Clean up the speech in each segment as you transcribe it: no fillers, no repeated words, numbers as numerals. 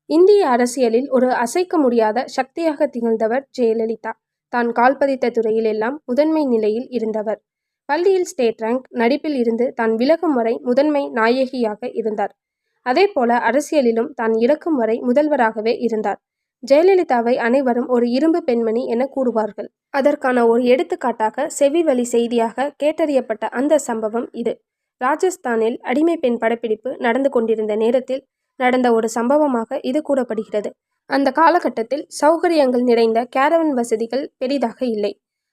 இந்திய அரசியலில் ஒரு அசைக்க முடியாத சக்தியாக திகழ்ந்தவர் ஜெயலலிதா. தான் கால் பதித்த துறையில் எல்லாம் முதன்மை நிலையில் இருந்தவர். பள்ளியில் ஸ்டேட் ரேங்க், நடிப்பில் இருந்து தான் விலகும் வரை முதன்மை நாயகியாக இருந்தார். அதேபோல அரசியலிலும் தான் இறக்கும் வரை முதல்வராகவே இருந்தார். ஜெயலலிதாவை அனைவரும் ஒரு இரும்பு பெண்மணி என கூறுவார்கள். அதற்கான ஒரு எடுத்துக்காட்டாக செவி வழி செய்தியாக கேட்டறியப்பட்ட அந்த சம்பவம் இது. ராஜஸ்தானில் அடிமை பெண் படப்பிடிப்பு நடந்து கொண்டிருந்த நேரத்தில் நடந்த ஒரு சம்பவமாக இது கூறப்படுகிறது. அந்த காலகட்டத்தில் சௌகரியங்கள் நிறைந்த கேரவன் வசதிகள் பெரிதாக இல்லை.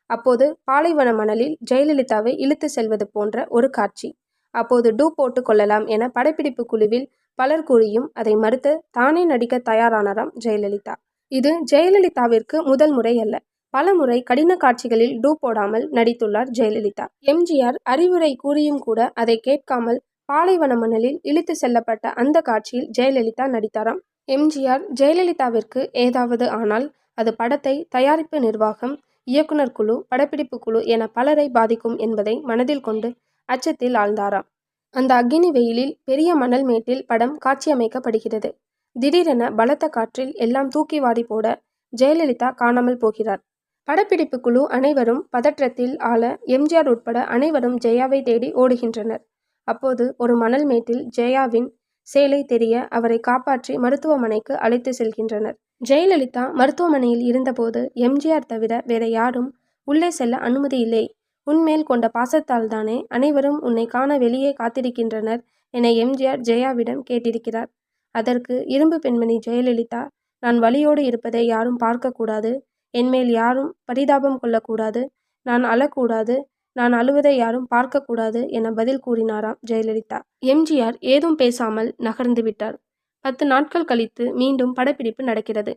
அப்போது பாலைவன மணலில் ஜெயலலிதாவை இழுத்து செல்வது போன்ற ஒரு காட்சி. அப்போது டூ போட்டு கொள்ளலாம் என படப்பிடிப்பு குழுவில் பலர் கூறியும் அதை மறுத்து தானே நடிக்க தயாரானாராம் ஜெயலலிதா. இது ஜெயலலிதாவிற்கு முதல் முறை அல்ல. பல முறை கடின காட்சிகளில் டூ போடாமல் நடித்துள்ளார் ஜெயலலிதா. எம்ஜிஆர் அறிவுரை கூறியும் கூட அதை கேட்காமல் பாலைவன மணலில் இழுத்து செல்லப்பட்ட அந்த காட்சியில் ஜெயலலிதா நடித்தாராம். எம்ஜிஆர் ஜெயலலிதாவிற்கு ஏதாவது ஆனால் அது படத்தை தயாரிப்பு நிர்வாகம், இயக்குனர் குழு, படப்பிடிப்பு குழு என பலரை பாதிக்கும் என்பதை மனதில் கொண்டு அச்சத்தில் ஆழ்ந்தாராம். அந்த அக்கினி வெயிலில் பெரிய மணல் மேட்டில் படம் காட்சியமைக்கப்படுகிறது. திடீரென பலத்த காற்றில் எல்லாம் தூக்கி வாரி போட ஜெயலலிதா காணாமல் போகிறார். படப்பிடிப்பு குழு அனைவரும் பதற்றத்தில் ஆள எம்ஜிஆர் உட்பட அனைவரும் ஜெயாவை தேடி ஓடுகின்றனர். அப்போது ஒரு மணல் மேட்டில் ஜெயாவின் சேலை தெரிய அவரை காப்பாற்றி மருத்துவமனைக்கு அழைத்து செல்கின்றனர். ஜெயலலிதா மருத்துவமனையில் இருந்தபோது எம்ஜிஆர் தவிர வேற யாரும் உள்ளே செல்ல அனுமதி இல்லை. உன்மேல் கொண்ட பாசத்தால் தானே அனைவரும் உன்னை காண வெளியே காத்திருக்கின்றனர் என எம்ஜிஆர் ஜெயாவிடம் கேட்டிருக்கிறார். அதற்கு இரும்பு பெண்மணி ஜெயலலிதா, நான் வலியோடு இருப்பதை யாரும் பார்க்கக்கூடாது, என்மேல் யாரும் பரிதாபம் கொள்ளக்கூடாது, நான் அழக்கூடாது, நான் அழுவதை யாரும் பார்க்கக்கூடாது என பதில் கூறினாராம் ஜெயலலிதா. எம்ஜிஆர் ஏதும் பேசாமல் நகர்ந்து விட்டார். 10 நாட்கள் கழித்து மீண்டும் படப்பிடிப்பு நடக்கிறது.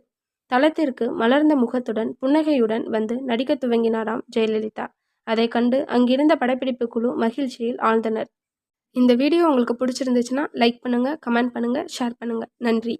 தளத்திற்கு மலர்ந்த முகத்துடன் புன்னகையுடன் வந்து நடிக்க துவங்கினாராம் ஜெயலலிதா. அதை கண்டு அங்கிருந்த படப்பிடிப்பு குழு மகிழ்ச்சியில் ஆழ்ந்தனர். இந்த வீடியோ உங்களுக்கு பிடிச்சிருந்துச்சுன்னா லைக் பண்ணுங்க, கமெண்ட் பண்ணுங்க, ஷேர் பண்ணுங்க. நன்றி.